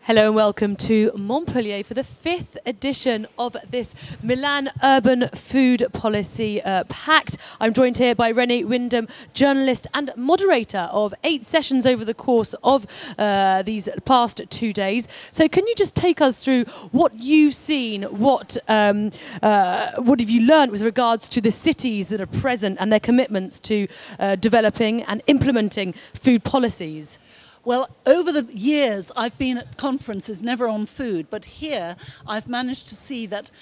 Hello and welcome to Montpellier for the 5th edition of this Milan Urban Food Policy Pact. I'm joined here by Rene Widham, journalist and moderator of 8 sessions over the course of these past 2 days. So can you just take us through what you've seen, what have you learned with regards to the cities that are present and their commitments to developing and implementing food policies? Well, over the years, I've been at conferences, never on food, but here I've managed to see that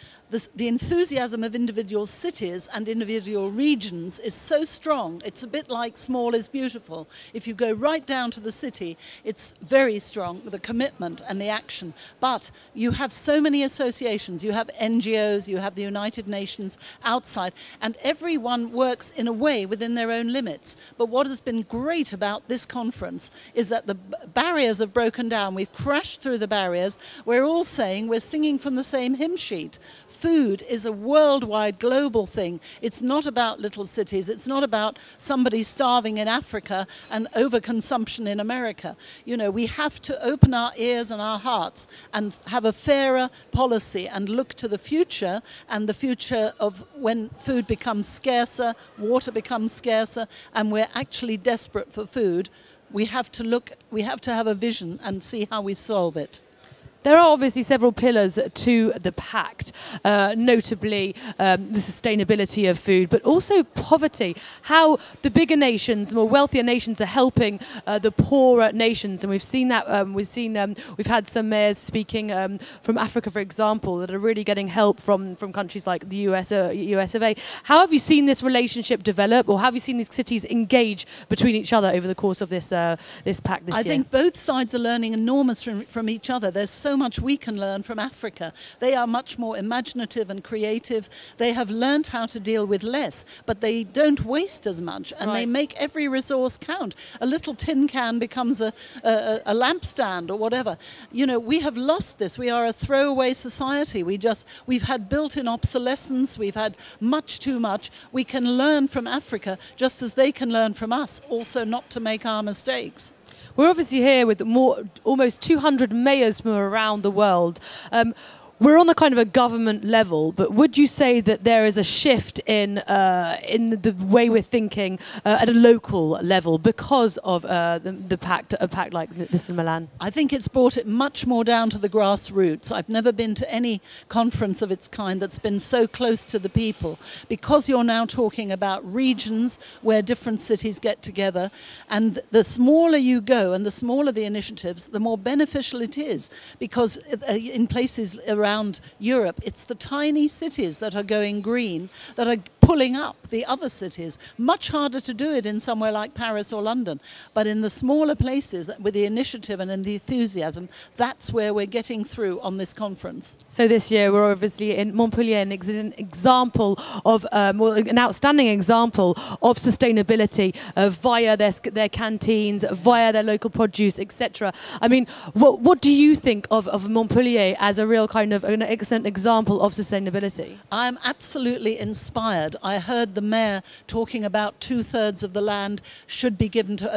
the enthusiasm of individual cities and individual regions is so strong. It's a bit like small is beautiful. If you go right down to the city, it's very strong, the commitment and the action. But you have so many associations. You have NGOs, you have the United Nations outside, and everyone works in a way within their own limits. But what has been great about this conference is that the barriers have broken down. We've crashed through the barriers. We're all saying we're singing from the same hymn sheet. Food is a worldwide, global thing. It's not about little cities. It's not about somebody starving in Africa and overconsumption in America. You know, we have to open our ears and our hearts and have a fairer policy and look to the future, and the future of when food becomes scarcer, water becomes scarcer, and we're actually desperate for food. We have to have a vision and see how we solve it. There are obviously several pillars to the pact, notably the sustainability of food, but also poverty, how the bigger nations, more wealthier nations are helping the poorer nations. And we've seen that, we've had some mayors speaking from Africa, for example, that are really getting help from countries like the US of A. How have you seen this relationship develop, or have you seen these cities engage between each other over the course of this pact this year? I think both sides are learning enormous from each other. There's so much we can learn from Africa. They are much more imaginative and creative. They have learned how to deal with less, but they don't waste as much, and they make every resource count. A little tin can becomes a lampstand or whatever. You know, we have lost this. We are a throwaway society. We've had built-in obsolescence. We've had much too much. We can learn from Africa just as they can learn from us, also not to make our mistakes. We're obviously here with almost 200 mayors from around the world. We're on the kind of a government level, but would you say that there is a shift in the way we're thinking at a local level because of a pact like this in Milan? I think it's brought it much more down to the grassroots. I've never been to any conference of its kind that's been so close to the people, because you're now talking about regions where different cities get together, and the smaller you go and the smaller the initiatives, the more beneficial it is, because in places around Europe, it's the tiny cities that are going green, that are pulling up the other cities. Much harder to do it in somewhere like Paris or London. But in the smaller places, with the initiative and in the enthusiasm, that's where we're getting through on this conference. So this year we're obviously in Montpellier, an example of, an outstanding example of sustainability via their canteens, via their local produce, etc. I mean, what do you think of Montpellier as a real kind of an excellent example of sustainability? I'm absolutely inspired. I heard the mayor talking about 2/3 of the land should be given to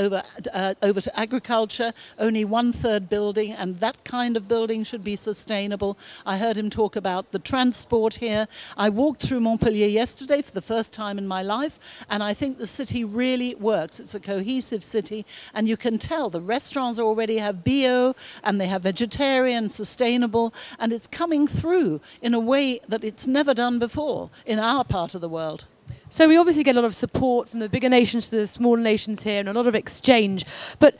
over to agriculture, only 1/3 building, and that kind of building should be sustainable. I heard him talk about the transport here. I walked through Montpellier yesterday for the first time in my life, and I think the city really works. It's a cohesive city, and you can tell the restaurants already have bio, and they have vegetarian, sustainable, and it's coming through in a way that it's never done before in our part of the world. So we obviously get a lot of support from the bigger nations to the smaller nations here, and a lot of exchange. But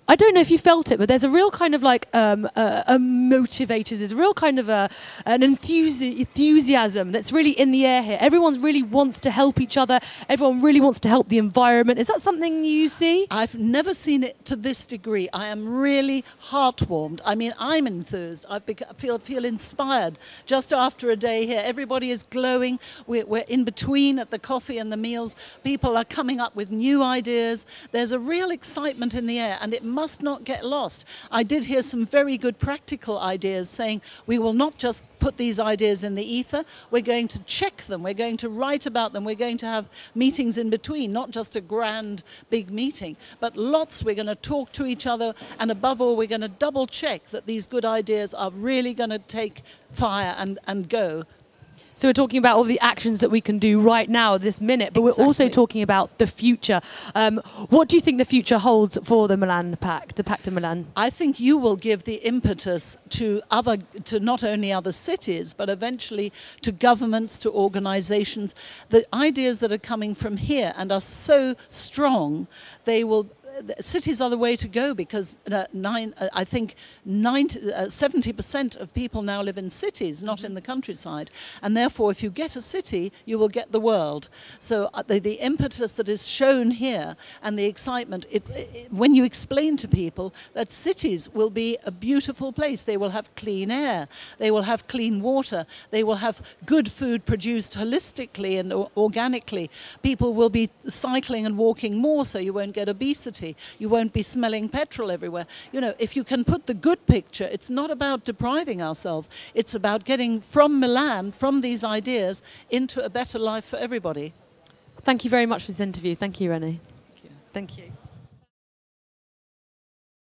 I don't know if you felt it, but there's a real kind of like there's a real kind of an enthusiasm that's really in the air here. Everyone really wants to help each other. Everyone really wants to help the environment. Is that something you see? I've never seen it to this degree. I am really heartwarmed. I mean, I'm enthused. I feel inspired just after a day here. Everybody is glowing. We're in between at the coffee and the meals. People are coming up with new ideas. There's a real excitement in the air, and it must not get lost. I did hear some very good practical ideas saying we will not just put these ideas in the ether, we're going to check them, we're going to write about them, we're going to have meetings in between, not just a grand big meeting, but lots. We're going to talk to each other, and above all we're going to double check that these good ideas are really going to take fire and go. So we're talking about all the actions that we can do right now, this minute, but we're also talking about the future. What do you think the future holds for the Milan Pact, the Pacte de Milan? I think you will give the impetus to not only other cities, but eventually to governments, to organizations. The ideas that are coming from here and are so strong, cities are the way to go, because I think 70% of people now live in cities, not in the countryside. And therefore, if you get a city, you will get the world. So the impetus that is shown here and the excitement, when you explain to people that cities will be a beautiful place, they will have clean air, they will have clean water, they will have good food produced holistically and organically. People will be cycling and walking more, so you won't get obesity. You won't be smelling petrol everywhere. You know, if you can put the good picture, it's not about depriving ourselves. It's about getting from Milan, from these ideas, into a better life for everybody. Thank you very much for this interview. Thank you, Rene. Thank you. Thank you.